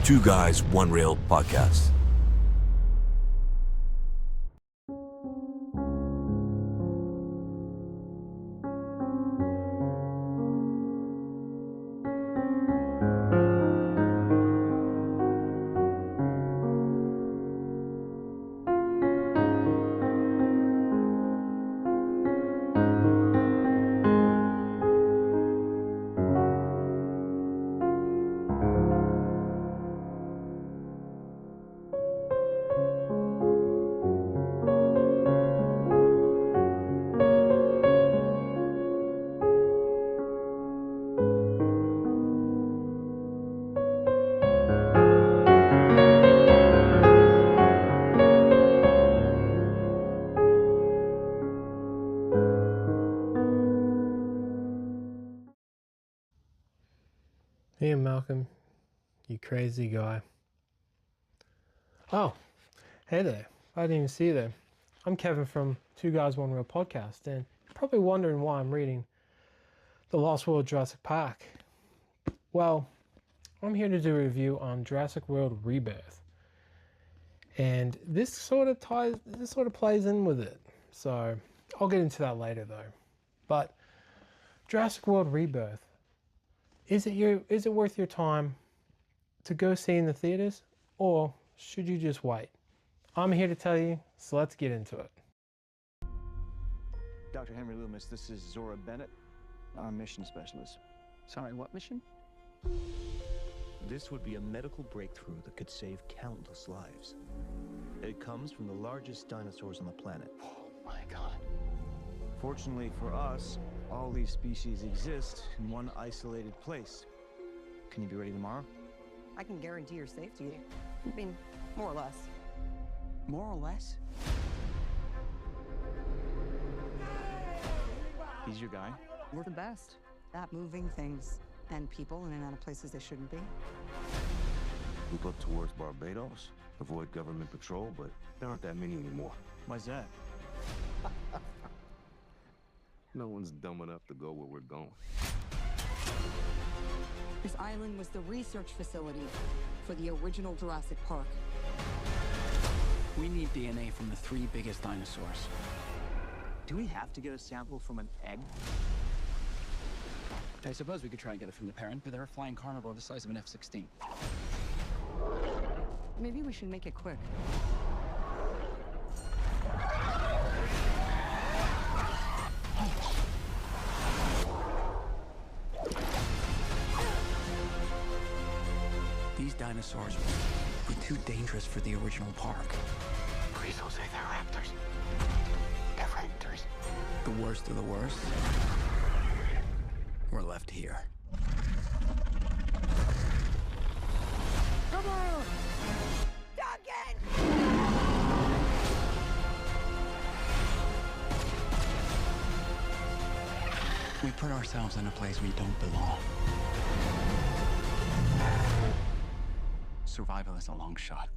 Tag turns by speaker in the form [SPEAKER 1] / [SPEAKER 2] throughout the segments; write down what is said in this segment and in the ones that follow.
[SPEAKER 1] Two Guys, One Reel podcast.
[SPEAKER 2] Hey, Malcolm, you crazy guy. Oh, hey there. I didn't even see you there. I'm Kevin from Two Guys, One Reel podcast, and you're probably wondering why I'm reading The Lost World Jurassic Park. Well, I'm here to do a review on Jurassic World Rebirth. And this sort of plays in with it. So, I'll get into that later though. But Jurassic World Rebirth, is it worth your time to go see in the theaters, or should you just wait? I'm here to tell you, so let's get into it.
[SPEAKER 3] Dr. Henry Loomis, this is Zora Bennett, our mission specialist.
[SPEAKER 4] Sorry, what mission?
[SPEAKER 5] This would be a medical breakthrough that could save countless lives. It comes from the largest dinosaurs on the planet.
[SPEAKER 4] Oh my God.
[SPEAKER 3] Fortunately for us, all these species exist in one isolated place. Can you be ready tomorrow?
[SPEAKER 6] I can guarantee your safety. I mean, more or less.
[SPEAKER 4] More or less?
[SPEAKER 3] He's your guy?
[SPEAKER 6] We're the best at moving things and people in and out of places they shouldn't be.
[SPEAKER 7] Move up towards Barbados, avoid government patrol, but there aren't that many anymore.
[SPEAKER 3] Why's that?
[SPEAKER 7] No one's dumb enough to go where we're going.
[SPEAKER 6] This island was the research facility for the original Jurassic Park.
[SPEAKER 4] We need DNA from the 3 biggest dinosaurs.
[SPEAKER 3] Do we have to get a sample from an egg?
[SPEAKER 4] I suppose we could try and get it from the parent, but they're a flying carnivore the size of an F-16.
[SPEAKER 6] Maybe we should make it quick.
[SPEAKER 4] These dinosaurs were too dangerous for the original park.
[SPEAKER 7] Please don't say they're raptors. They're raptors.
[SPEAKER 4] The worst of the worst were left here.
[SPEAKER 6] Come on! Duncan!
[SPEAKER 4] We put ourselves in a place we don't belong. Survival is a long shot.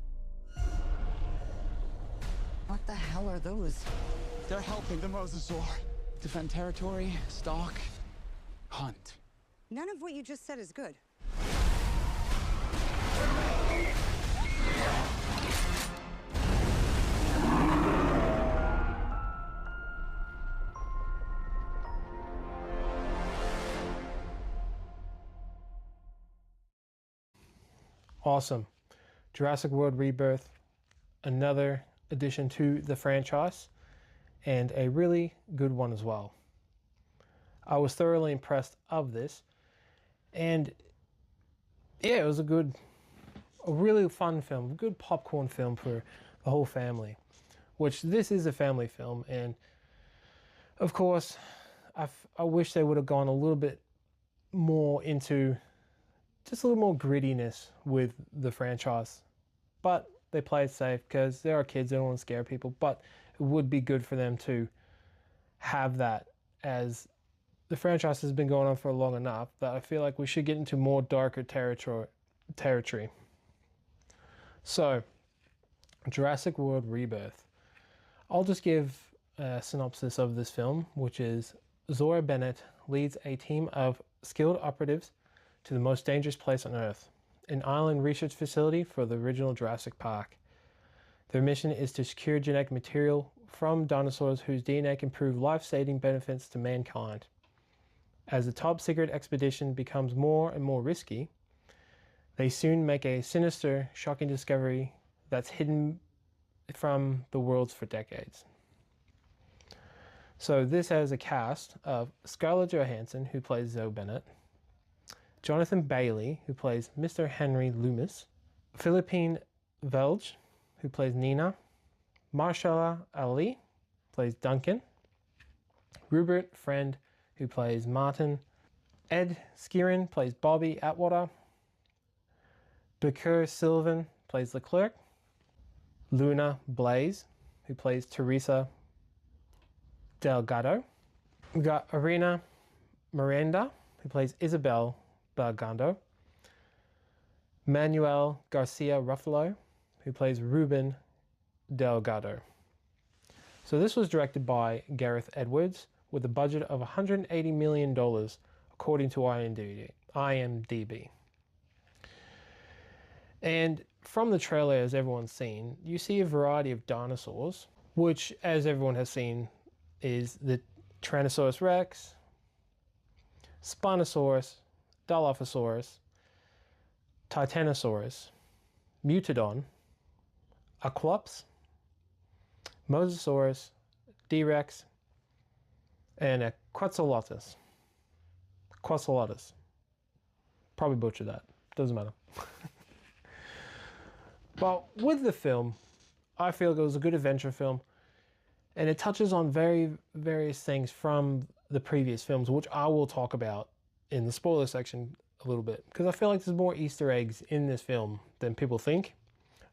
[SPEAKER 6] What the hell are those?
[SPEAKER 4] They're helping the mosasaur defend territory, stalk, hunt.
[SPEAKER 6] None of what you just said is good.
[SPEAKER 2] Awesome. Jurassic World Rebirth, another addition to the franchise, and a really good one as well. I was thoroughly impressed of this, and yeah, it was a really fun film, good popcorn film for the whole family, which this is a family film, and of course, I wish they would have gone a little bit more into just a little more grittiness with the franchise, but they play it safe because there are kids, they don't want to scare people, but it would be good for them to have that, as the franchise has been going on for long enough that I feel like we should get into more darker territory. So, Jurassic World Rebirth. I'll just give a synopsis of this film, which is Zora Bennett leads a team of skilled operatives to the most dangerous place on Earth, an island research facility for the original Jurassic Park. Their mission is to secure genetic material from dinosaurs whose DNA can prove life-saving benefits to mankind. As the top-secret expedition becomes more and more risky, they soon make a sinister, shocking discovery that's hidden from the worlds for decades. So this has a cast of Scarlett Johansson, who plays Zoe Bennett, Jonathan Bailey, who plays Mr. Henry Loomis, Philippine Velge, who plays Nina, Marshala Ali, plays Duncan, Rupert Friend, who plays Martin, Ed Skieran plays Bobby Atwater, Bakur Sylvan plays Leclerc, Luna Blaze, who plays Teresa Delgado. We got Arena Miranda, who plays Isabel Bergando, Manuel Garcia Ruffalo, who plays Ruben Delgado. So this was directed by Gareth Edwards with a budget of $180 million, according to IMDb. And from the trailer, as everyone's seen, you see a variety of dinosaurs, which, as everyone has seen, is the Tyrannosaurus Rex, Spinosaurus, Dilophosaurus, Titanosaurus, Mutodon, Aqualops, Mosasaurus, D-Rex, and a Quetzalcoatlus. Probably butchered that. Doesn't matter. But with the film, I feel it was a good adventure film, and it touches on various things from the previous films, which I will talk about in the spoiler section a little bit, because I feel like there's more Easter eggs in this film than people think.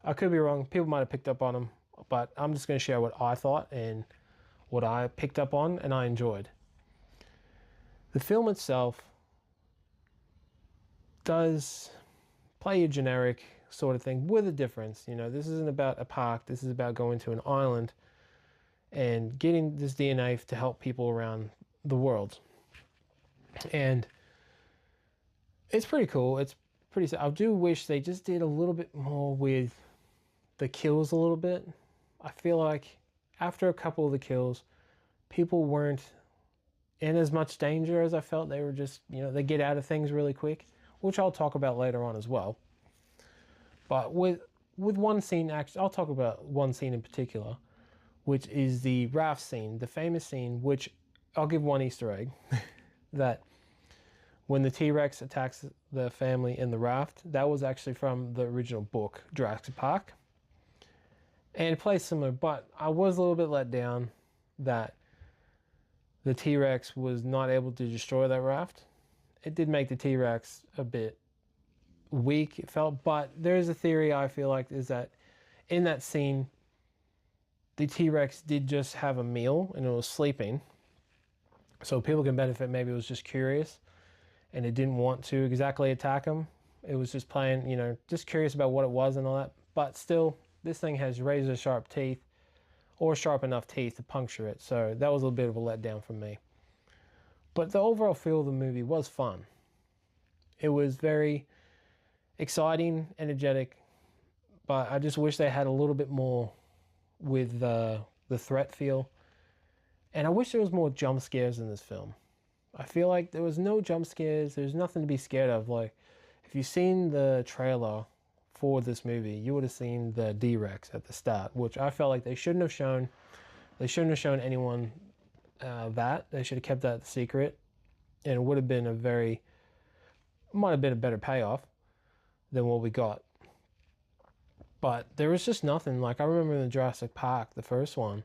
[SPEAKER 2] I could be wrong. People might have picked up on them, but I'm just going to share what I thought and what I picked up on and I enjoyed. The film itself does play a generic sort of thing with a difference. You know, this isn't about a park. This is about going to an island and getting this DNA to help people around the world. And it's pretty cool. It's pretty. I do wish they just did a little bit more with the kills a little bit. I feel like after a couple of the kills, people weren't in as much danger as I felt. They were just, you know, they get out of things really quick, which I'll talk about later on as well. But with one scene, actually, I'll talk about one scene in particular, which is the raft scene, the famous scene, which I'll give one Easter egg, that when the T-Rex attacks the family in the raft, that was actually from the original book, Jurassic Park. And it plays similar, but I was a little bit let down that the T-Rex was not able to destroy that raft. It did make the T-Rex a bit weak, it felt, but there's a theory I feel like is that in that scene, the T-Rex did just have a meal and it was sleeping. So people can benefit, maybe it was just curious and it didn't want to exactly attack them. It was just playing, you know, just curious about what it was and all that. But still, this thing has razor sharp teeth, or sharp enough teeth to puncture it. So that was a bit of a letdown from me. But the overall feel of the movie was fun. It was very exciting, energetic, but I just wish they had a little bit more with the threat feel. And I wish there was more jump scares in this film. I feel like there was no jump scares. There's nothing to be scared of. Like, if you've seen the trailer for this movie, you would have seen the D-Rex at the start, which I felt like they shouldn't have shown. They shouldn't have shown anyone that. They should have kept that secret. And it would have been might have been a better payoff than what we got. But there was just nothing. Like, I remember in the Jurassic Park, the first one,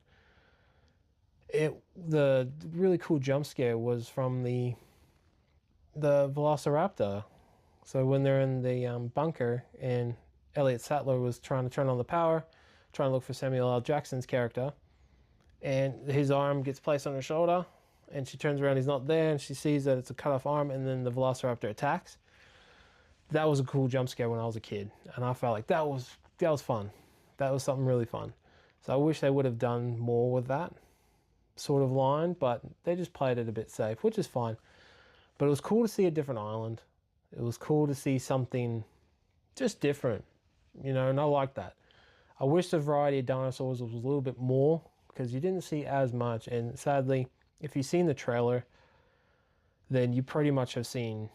[SPEAKER 2] the really cool jump scare was from the Velociraptor. So when they're in the bunker and Elliot Sattler was trying to turn on the power, trying to look for Samuel L. Jackson's character, and his arm gets placed on her shoulder, and she turns around, he's not there, and she sees that it's a cut off arm, and then the Velociraptor attacks. That was a cool jump scare when I was a kid, and I felt like that was fun. That was something really fun. So I wish they would have done more with that sort of line, but they just played it a bit safe, which is fine. But it was cool to see a different island. It was cool to see something just different, you know, and I like that. I wish the variety of dinosaurs was a little bit more, because you didn't see as much, and sadly, if you've seen the trailer, then you pretty much have seen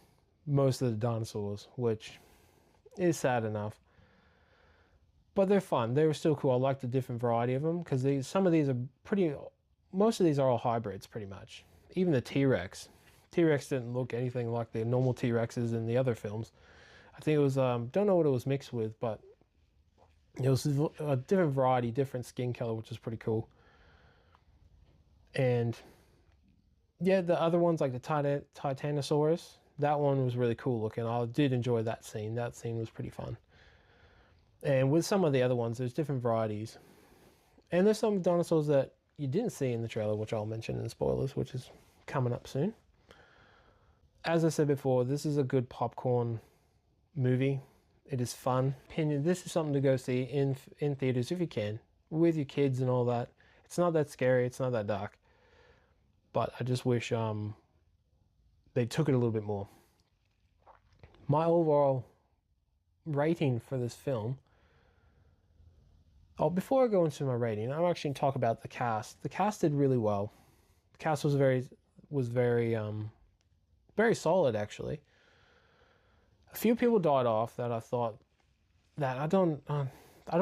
[SPEAKER 2] most of the dinosaurs, which is sad enough. But they're fun. They were still cool. I like the different variety of them, because some of these are most of these are all hybrids pretty much. Even the T-Rex. T-Rex didn't look anything like the normal T-Rexes in the other films. I think it was, don't know what it was mixed with, but it was a different variety, different skin color, which is pretty cool. And yeah, the other ones like the Titanosaurus, that one was really cool looking. I did enjoy that scene. That scene was pretty fun. And with some of the other ones, there's different varieties. And there's some dinosaurs that you didn't see in the trailer, which I'll mention in the spoilers, which is coming up soon. As I said before, this is a good popcorn movie. It is fun. This is something to go see in theaters if you can, with your kids and all that. It's not that scary. It's not that dark. But I just wish they took it a little bit more. My overall rating for this film. Oh, before I go into my rating, I'll actually talk about the cast. The cast did really well. The cast was very solid, actually. A few people died off that I thought that I don't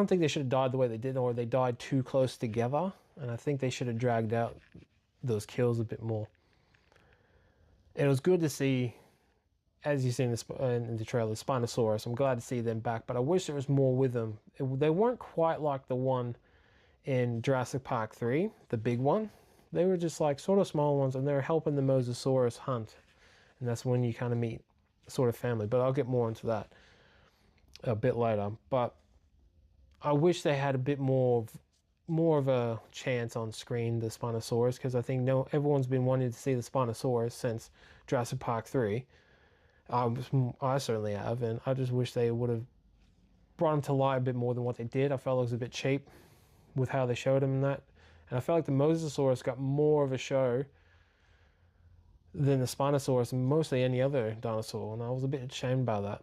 [SPEAKER 2] think they should have died the way they did, or they died too close together, and I think they should have dragged out those kills a bit more. It was good to see, as you see in the trailer, the Spinosaurus. I'm glad to see them back, but I wish there was more with them. They weren't quite like the one in Jurassic Park 3, the big one. They were just like sort of small ones, and they were helping the Mosasaurus hunt. And that's when you kind of meet sort of family. But I'll get more into that a bit later. But I wish they had a bit more of a chance on screen, the Spinosaurus, because I think everyone's been wanting to see the Spinosaurus since Jurassic Park 3. I certainly have, and I just wish they would have brought him to light a bit more than what they did. I felt it was a bit cheap with how they showed him in that. And I felt like the Mosasaurus got more of a show than the Spinosaurus and mostly any other dinosaur, and I was a bit ashamed by that.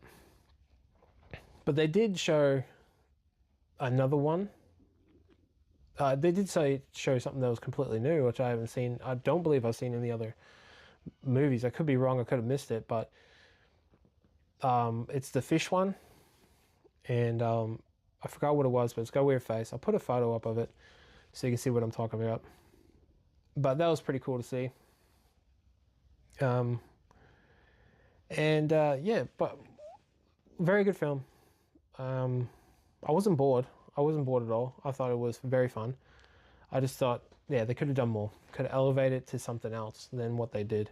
[SPEAKER 2] But they did show another one. They did show something that was completely new, which I haven't seen. I don't believe I've seen in the other movies. I could be wrong. I could have missed it, but it's the fish one, and I forgot what it was, but it's got a weird face. I'll put a photo up of it so you can see what I'm talking about. But that was pretty cool to see. Yeah, but very good film. I wasn't bored. I wasn't bored at all. I thought it was very fun. I just thought, yeah, they could have done more. Could have elevated it to something else than what they did.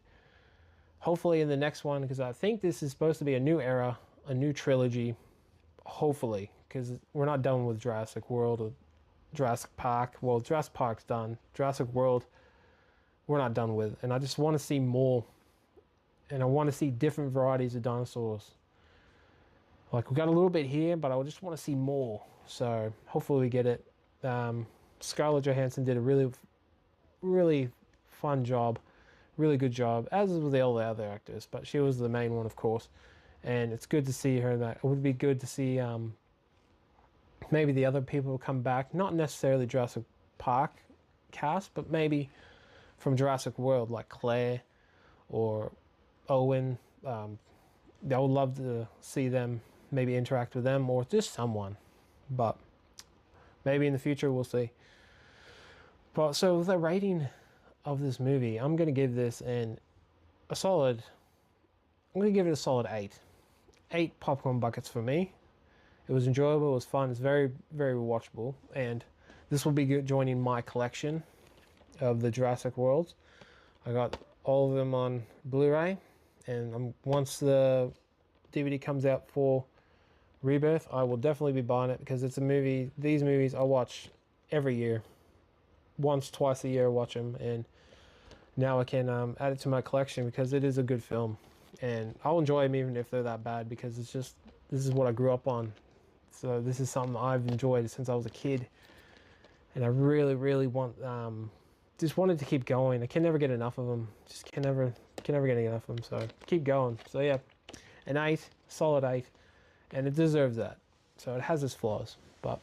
[SPEAKER 2] Hopefully in the next one, because I think this is supposed to be a new era, a new trilogy. Hopefully, because we're not done with Jurassic World or Jurassic Park. Well, Jurassic Park's done. Jurassic World, we're not done with. And I just want to see more. And I want to see different varieties of dinosaurs. Like, we got a little bit here, but I just want to see more. So hopefully we get it. Scarlett Johansson did a really, really fun job. Really good job, as with all the other actors. But she was the main one, of course. And it's good to see her in that. It would be good to see maybe the other people come back. Not necessarily Jurassic Park cast, but maybe from Jurassic World, like Claire or Owen. I would love to see them, maybe interact with them, or just someone. But maybe in the future, we'll see. But so with the rating of this movie, I'm going to give this I'm going to give it a solid 8. 8 popcorn buckets for me. It was enjoyable, it was fun, it's very, very watchable, and this will be joining my collection of the Jurassic Worlds. I got all of them on Blu-ray, and once the DVD comes out for Rebirth, I will definitely be buying it, because it's a movie. These movies I watch every year. Once, twice a year I watch them, and now I can add it to my collection because it is a good film. And I'll enjoy them even if they're that bad, because it's just, this is what I grew up on. So this is something I've enjoyed since I was a kid. And I really, really just wanted to keep going. I can never get enough of them. Just can never get enough of them. So keep going. So yeah, an 8, solid 8. and it deserves that. So it has its flaws, but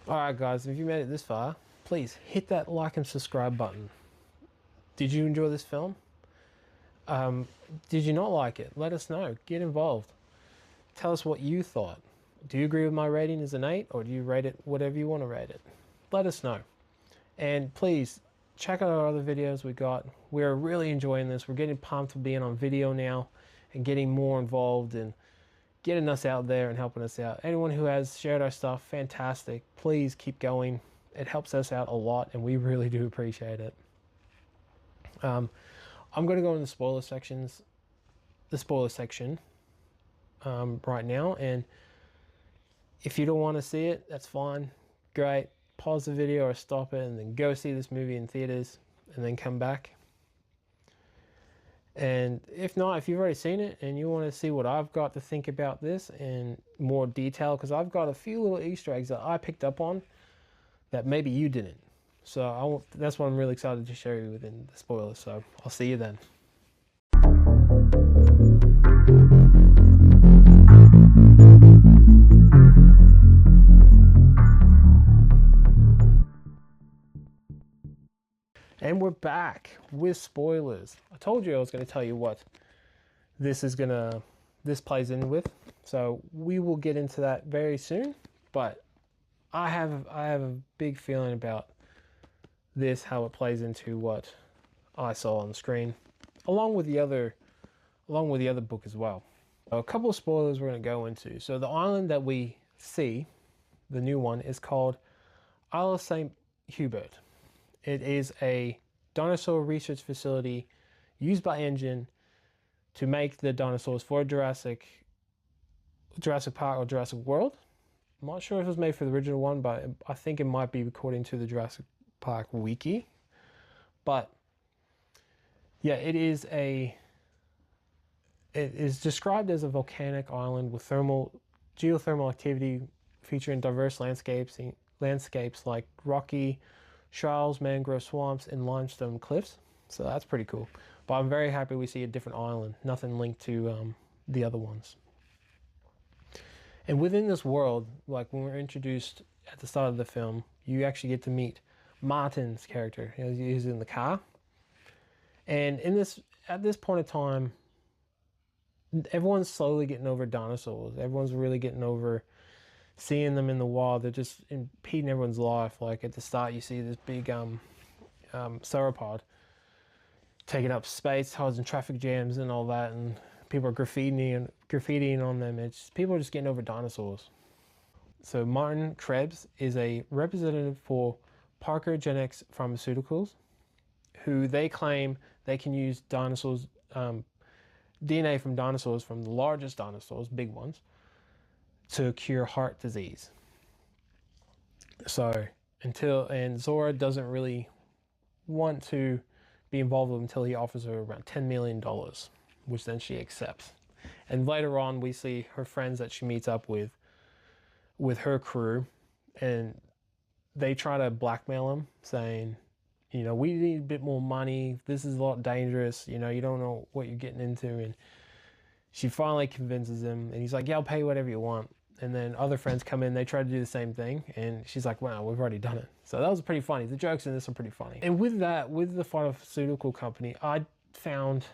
[SPEAKER 2] alright guys, if you made it this far, please hit that like and subscribe button. Did you enjoy this film? Did you not like it? Let us know. Get involved. Tell us what you thought. Do you agree with my rating as an 8, or do you rate it whatever you want to rate it? Let us know. And please check out our other videos we got. We're really enjoying this. We're getting pumped for being on video now and getting more involved and getting us out there and helping us out. Anyone who has shared our stuff, fantastic. Please keep going. It helps us out a lot, and we really do appreciate it. I'm going to go in the spoiler section right now, and if you don't want to see it, that's fine. Great. Pause the video or stop it and then go see this movie in theaters and then come back. And if not, if you've already seen it and you want to see what I've got to think about this in more detail, because I've got a few little Easter eggs that I picked up on that maybe you didn't. So that's what I'm really excited to show you within the spoilers. So I'll see you then. And we're back with spoilers. I told you I was going to tell you what this plays in with. So we will get into that very soon. But I have a big feeling about this, how it plays into what I saw on the screen, along with the other book as well. So a couple of spoilers we're going to go into. So the island that we see, the new one, is called Isle of St. Hubert. It is a dinosaur research facility used by Engine to make the dinosaurs for Jurassic Park or Jurassic World. I'm not sure if it was made for the original one, but I think it might be according to the Jurassic Park wiki. But yeah, it is described as a volcanic island with geothermal activity featuring diverse landscapes like rocky shells, mangrove swamps, and limestone cliffs. So that's pretty cool. But I'm very happy we see a different island, nothing linked to the other ones. And within this world, like when we're introduced at the start of the film, you actually get to meet Martin's character. He's in the car. And at this point in time, everyone's slowly getting over dinosaurs. Everyone's really getting over seeing them in the wild. They're just impeding everyone's life. Like at the start, you see this big sauropod taking up space, causing traffic jams and all that, and people are graffitiing on them. People are just getting over dinosaurs. So Martin Krebs is a representative for Parker Genetics Pharmaceuticals, who they claim they can use dinosaurs, DNA from dinosaurs, from the largest dinosaurs, big ones, to cure heart disease. So and Zora doesn't really want to be involved with him until he offers her around $10 million, which then she accepts. And later on, we see her friends that she meets up with her crew, and they try to blackmail him, saying, you know, we need a bit more money. This is a lot dangerous. You know, you don't know what you're getting into. And she finally convinces him, and he's like, yeah, I'll pay you whatever you want. And then other friends come in, they try to do the same thing, and she's like, wow, we've already done it. So that was pretty funny. The jokes in this are pretty funny. And with that, with the pharmaceutical company, I found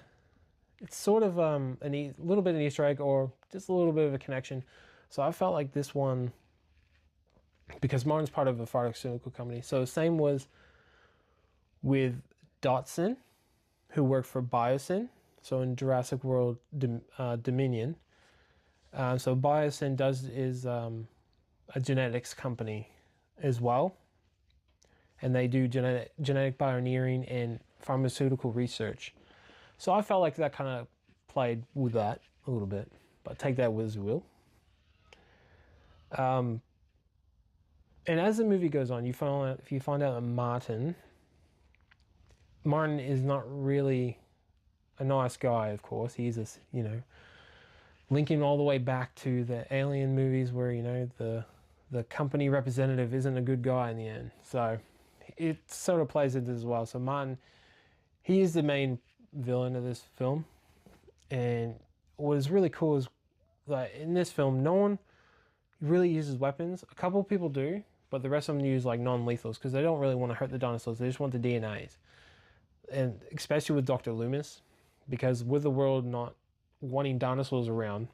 [SPEAKER 2] it's sort of a little bit of an Easter egg, or just a little bit of a connection. So I felt like this one, because Martin's part of a pharmaceutical company. So same was with Dotson, who worked for Biosyn. So in Jurassic World Dominion. So Biosyn is a genetics company as well. And they do genetic bioengineering and pharmaceutical research. So I felt like that kind of played with that a little bit. But take that as you will. And as the movie goes on, you find out that Martin is not really a nice guy, of course. He's this, you know, linking all the way back to the Alien movies where, you know, the company representative isn't a good guy in the end. So it sort of plays into this as well. So Martin, he is the main villain of this film. And what is really cool is like in this film, no one really uses weapons. A couple of people do, but the rest of them use like non-lethals because they don't really want to hurt the dinosaurs. They just want the DNAs. And especially with Dr. Loomis, because with the world not wanting dinosaurs around,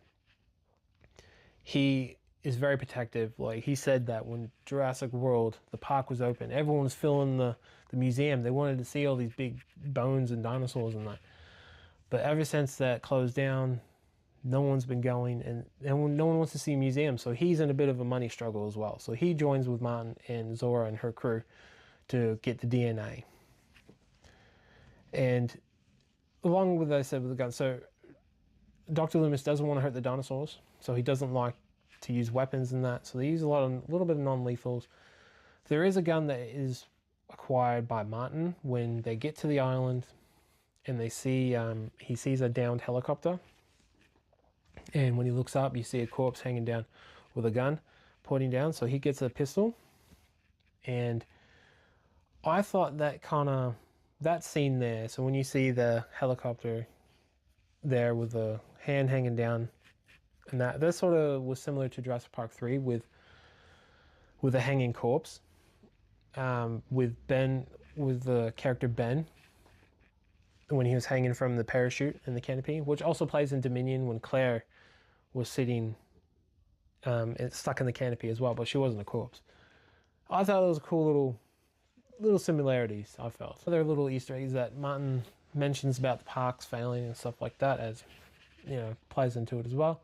[SPEAKER 2] he is very protective. Like he said that when Jurassic World, the park was open, everyone was filling the museum. They wanted to see all these big bones and dinosaurs and that. But ever since that closed down, no one's been going, and no one wants to see museums. So he's in a bit of a money struggle as well. So he joins with Martin and Zora and her crew to get the DNA. And along with what I said with the gun, so Dr. Loomis doesn't want to hurt the dinosaurs, so he doesn't like to use weapons and that. So they use a little bit of non-lethals. There is a gun that is acquired by Martin when they get to the island, and they see he sees a downed helicopter. And when he looks up, you see a corpse hanging down with a gun pointing down. So he gets a pistol. And I thought that scene there, so when you see the helicopter there with the hand hanging down, and that sort of was similar to Jurassic Park 3 with a hanging corpse, with the character Ben, when he was hanging from the parachute in the canopy, which also plays in Dominion when Claire was sitting stuck in the canopy as well, but she wasn't a corpse. I thought it was a cool little similarities, I felt. Other little Easter eggs that Martin mentions about the parks failing and stuff like that, as you know, plays into it as well.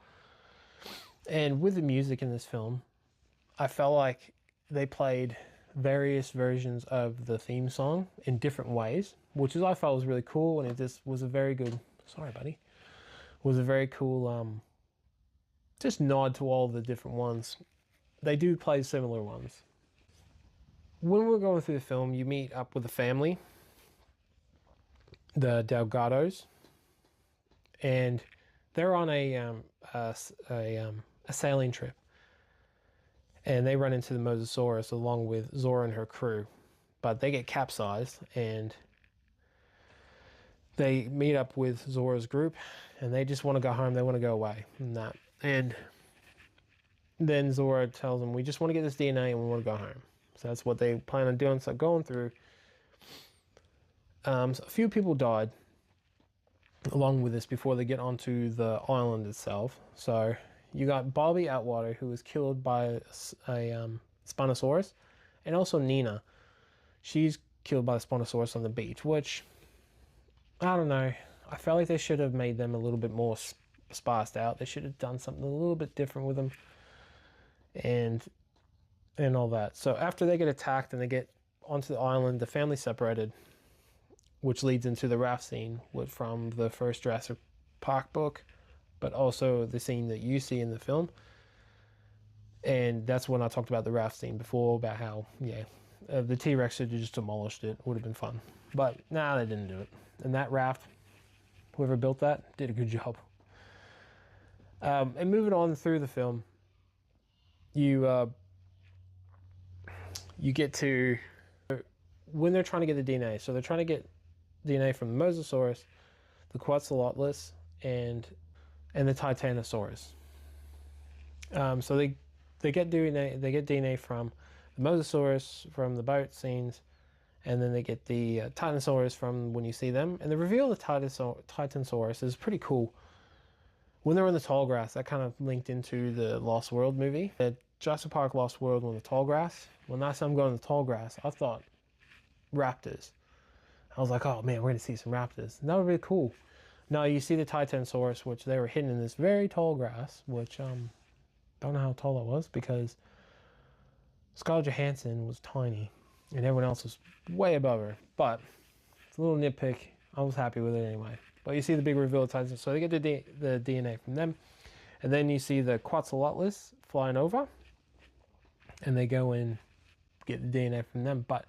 [SPEAKER 2] And with the music in this film, I felt like they played various versions of the theme song in different ways, which I felt was really cool, and it just was a very good, was a very cool just nod to all the different ones. They do play similar ones. When we're going through the film, you meet up with a family, the Delgados, and they're on a sailing trip, and they run into the Mosasaurus along with Zora and her crew, but they get capsized, and they meet up with Zora's group, and they just want to go home. They want to go away from that. And then Zora tells them, we just want to get this DNA and we want to go home. So that's what they plan on doing. So going through, so a few people died along with this before they get onto the island itself. So you got Bobby Atwater, who was killed by a Spinosaurus, and also Nina. She's killed by the Spinosaurus on the beach, which, I don't know. I felt like they should have made them a little bit more sparsed out. They should have done something a little bit different with them, and all that. So after they get attacked and they get onto the island, the family separated, which leads into the raft scene from the first Jurassic Park book, but also the scene that you see in the film. And that's when I talked about the raft scene before, about how, the T-Rex should have just demolished it. Would have been fun. But nah, they didn't do it. And that raft, whoever built that, did a good job. And moving on through the film, you get to when they're trying to get the DNA. So they're trying to get DNA from the Mosasaurus, the Quetzalcoatlus, and the Titanosaurus. So they get DNA. They get DNA from the Mosasaurus, from the boat scenes, and then they get the Titanosaurus from when you see them. And the reveal of the Titanosaurus is pretty cool. When they're in the tall grass, that kind of linked into the Lost World movie. The Jurassic Park Lost World on the tall grass. When I saw them going in the tall grass, I thought raptors. I was like, oh man, we're going to see some raptors. And that would be really cool. Now you see the Titanosaurus, which they were hidden in this very tall grass, which don't know how tall it was because Scarlett Johansson was tiny and everyone else was way above her. But it's a little nitpick. I was happy with it anyway. But you see the big reveal of Titanosaurus. So they get the DNA from them. And then you see the Quetzalcoatlus flying over. And they go and get the DNA from them. But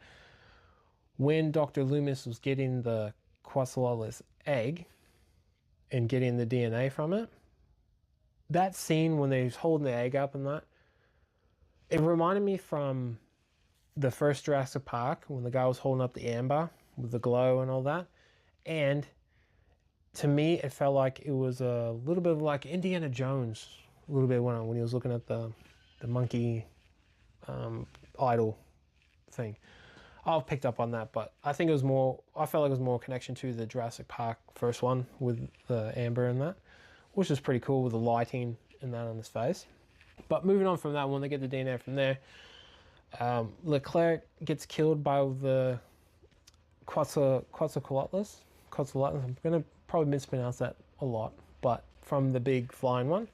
[SPEAKER 2] when Dr. Loomis was getting the Quetzalcoatlus egg and getting the DNA from it, that scene when they was holding the egg up and that, it reminded me from the first Jurassic Park when the guy was holding up the amber with the glow and all that. And to me, it felt like it was a little bit of like Indiana Jones a little bit when he was looking at the monkey idol thing. I've picked up on that, but I think it was more, I felt like it was more a connection to the Jurassic Park first one with the amber and that, which is pretty cool with the lighting and that on his face. But moving on from that, when they get the DNA from there, Leclerc gets killed by the Quetzalcoatlus. I'm going to probably mispronounce that a lot, but from the big flying one.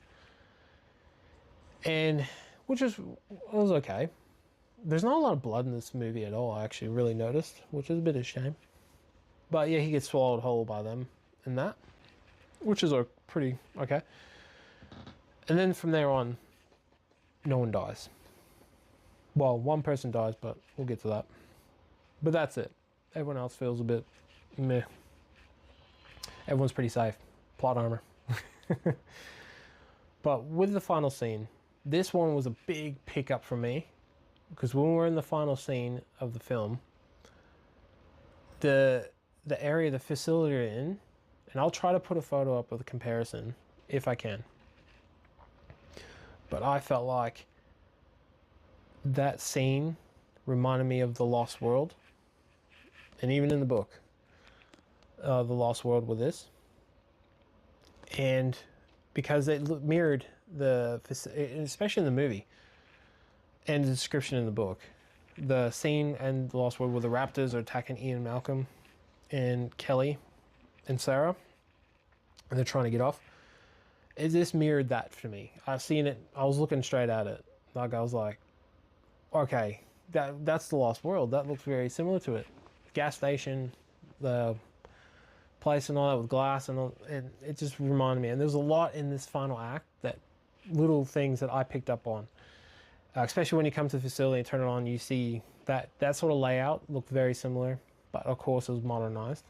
[SPEAKER 2] And which was okay. There's not a lot of blood in this movie at all, I actually really noticed, which is a bit of a shame. But yeah, he gets swallowed whole by them and that, which is pretty okay. And then from there on, no one dies. Well, one person dies, but we'll get to that. But that's it. Everyone else feels a bit meh. Everyone's pretty safe. Plot armor. But with the final scene, this one was a big pickup for me, because when we're in the final scene of the film, the area, the facility we're in, and I'll try to put a photo up of the comparison if I can. But I felt like that scene reminded me of The Lost World, and even in the book, The Lost World with this. And because it mirrored especially in the movie and the description in the book, the scene and The Lost World where the raptors are attacking Ian Malcolm and Kelly and Sarah, and they're trying to get off. This mirrored that for me. I've seen it. I was looking straight at it. Like, I was like, okay, that's The Lost World. That looks very similar to it. Gas station, the place and all that with glass and all, and it just reminded me. And there's a lot in this final act, that little things that I picked up on. Especially when you come to the facility and turn it on, you see that sort of layout looked very similar, but of course it was modernized.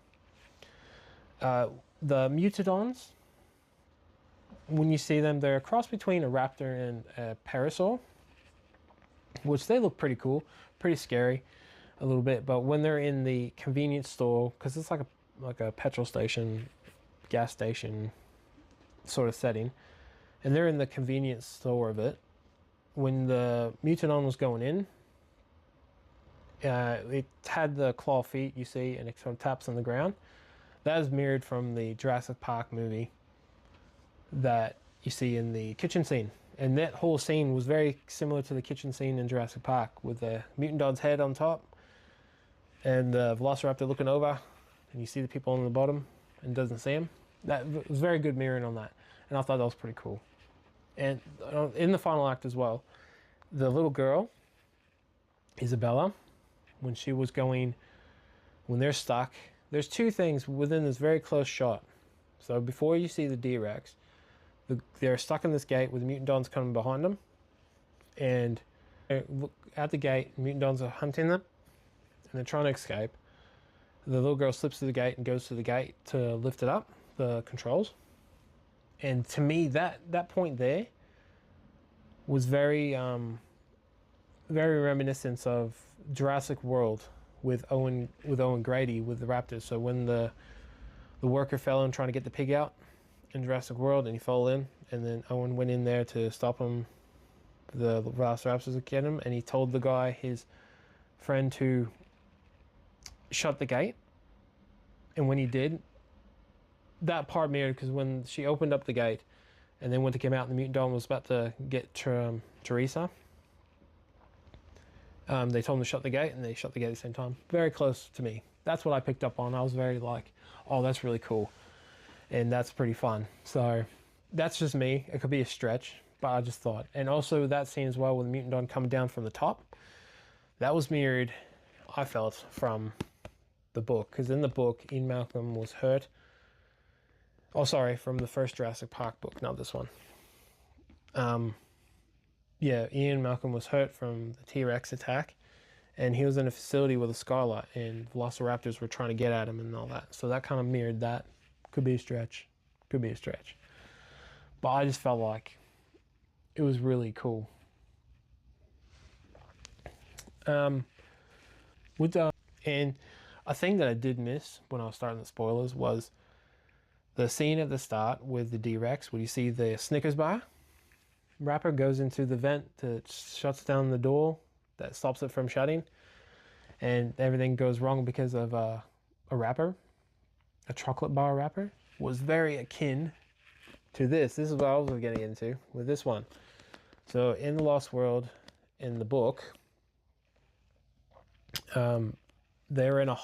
[SPEAKER 2] The Mutodons, when you see them, they're a cross between a raptor and a parasaur, which they look pretty cool, pretty scary a little bit. But when they're in the convenience store, because it's like a petrol station, gas station sort of setting, and they're in the convenience store of it, when the Mutodon was going in, it had the claw feet, you see, and it sort of taps on the ground. That is mirrored from the Jurassic Park movie that you see in the kitchen scene. And that whole scene was very similar to the kitchen scene in Jurassic Park, with the Mutodon's head on top and the Velociraptor looking over, and you see the people on the bottom and doesn't see them. That was very good mirroring on that, and I thought that was pretty cool. And in the final act as well, the little girl, Isabella, when they're stuck, there's two things within this very close shot. So before you see the D-Rex, they're stuck in this gate with the Mutodons coming behind them, and they look at the gate, Mutodons are hunting them, and they're trying to escape. The little girl slips through the gate and goes to the gate to lift it up, the controls. And to me, that point there was very reminiscent of Jurassic World with Owen Grady with the raptors. So when the worker fell in trying to get the pig out in Jurassic World, and he fell in, and then Owen went in there to stop him, the Velociraptors would get him, and he told the guy, his friend, to shut the gate. And when he did, that part mirrored, because when she opened up the gate and then when they came out and the Mutodon was about to get Teresa, they told him to shut the gate, and they shut the gate at the same time. Very close to me. That's what I picked up on. I was very like, oh, that's really cool, and that's pretty fun. So that's just me. It could be a stretch, but I just thought. And also that scene as well with the Mutodon coming down from the top, that was mirrored, I felt, from the book, because in the book Ian Malcolm was hurt. Oh, sorry, from the first Jurassic Park book, not this one. Yeah, Ian Malcolm was hurt from the T-Rex attack, and he was in a facility with a scarlet, and Velociraptors were trying to get at him and all that. So that kind of mirrored that. Could be a stretch. Could be a stretch. But I just felt like it was really cool. And a thing that I did miss when I was starting the spoilers was the scene at the start with the D-Rex, where you see the Snickers bar, raptor goes into the vent that shuts down the door that stops it from shutting, and everything goes wrong because of a wrapper, a chocolate bar wrapper, was very akin to this. This is what I was getting into with this one. So in The Lost World, in the book, they're in the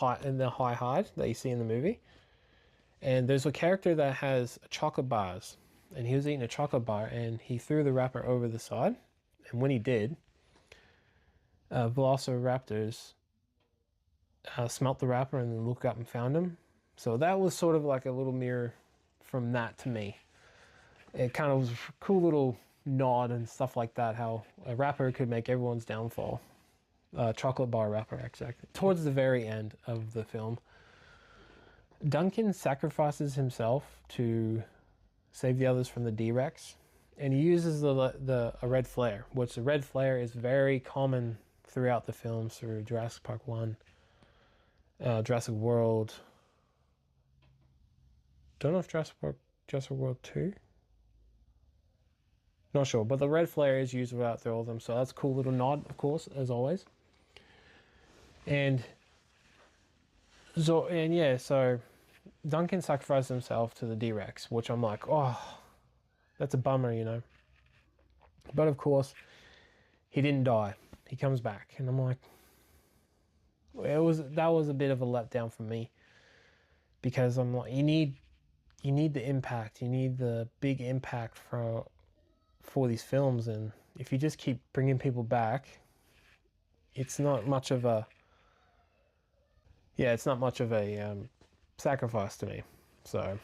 [SPEAKER 2] high hide that you see in the movie, and there's a character that has chocolate bars, and he was eating a chocolate bar, and he threw the wrapper over the side, and when he did, velociraptors smelt the wrapper and then looked up and found him. So that was sort of like a little mirror from that to me. It kind of was a cool little nod and stuff like that, how a wrapper could make everyone's downfall. Chocolate bar wrapper, exactly. Towards the very end of the film, Duncan sacrifices himself to save the others from the D-Rex, and he uses a red flare, which the red flare is very common throughout the films, through Jurassic Park 1, Jurassic World. Don't know if Jurassic World 2? Not sure, but the red flare is used throughout all of them, so that's a cool little nod, of course, as always. And so Duncan sacrificed himself to the D-Rex, which I'm like, oh, that's a bummer, you know. But of course, he didn't die. He comes back, and I'm like, that was a bit of a letdown for me, because I'm like, you need the impact, you need the big impact for these films, and if you just keep bringing people back, it's not much of a sacrifice to me. So,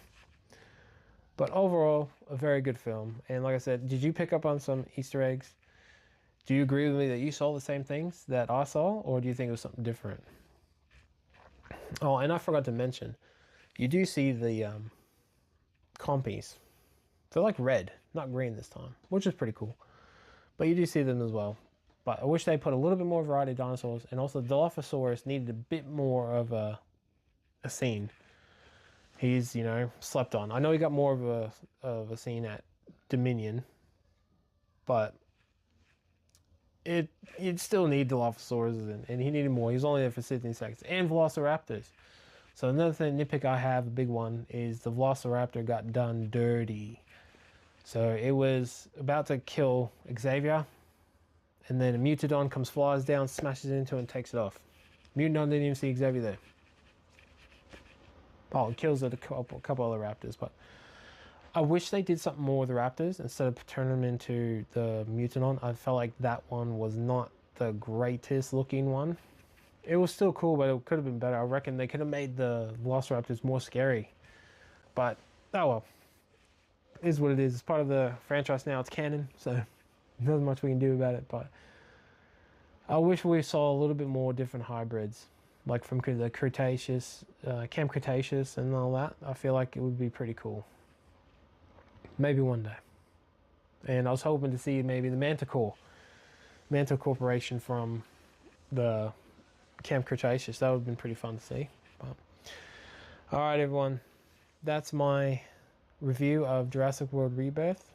[SPEAKER 2] but overall, a very good film. And like I said, did you pick up on some Easter eggs? Do you agree with me that you saw the same things that I saw, or do you think it was something different? Oh, and I forgot to mention, you do see the compies. They're like red, not green this time, which is pretty cool. But you do see them as well. But I wish they put a little bit more variety of dinosaurs, and also Dilophosaurus needed a bit more of a scene. He's, you know, slept on. I know he got more of a scene at Dominion, but you'd still need Dilophosaurus, and he needed more. He was only there for 16 seconds. And Velociraptors. So another nitpick I have, a big one, is the Velociraptor got done dirty. So it was about to kill Xavier, and then a Mutodon flies down, smashes into it, and takes it off. Mutodon didn't even see Xavier there. Oh, it kills a couple other raptors, but I wish they did something more with the raptors instead of turning them into the Mutodon. I felt like that one was not the greatest looking one. It was still cool, but it could have been better. I reckon they could have made the Velociraptors more scary. But, oh well. It is what it is. It's part of the franchise now. It's canon, so nothing much we can do about it. But I wish we saw a little bit more different hybrids, like from the Cretaceous, Camp Cretaceous and all that. I feel like it would be pretty cool. Maybe one day. And I was hoping to see maybe the Manticore Corporation from the Camp Cretaceous. That would have been pretty fun to see. But, all right, everyone. That's my review of Jurassic World Rebirth.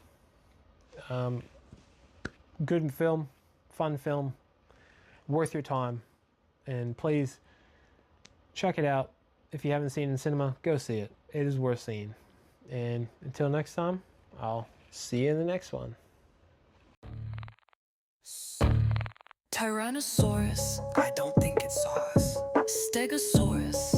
[SPEAKER 2] Good film, fun film, worth your time, and please check it out. If you haven't seen it in cinema, go see it. It is worth seeing. And until next time, I'll see you in the next one.
[SPEAKER 8] Tyrannosaurus, I don't think it saw us. Stegosaurus,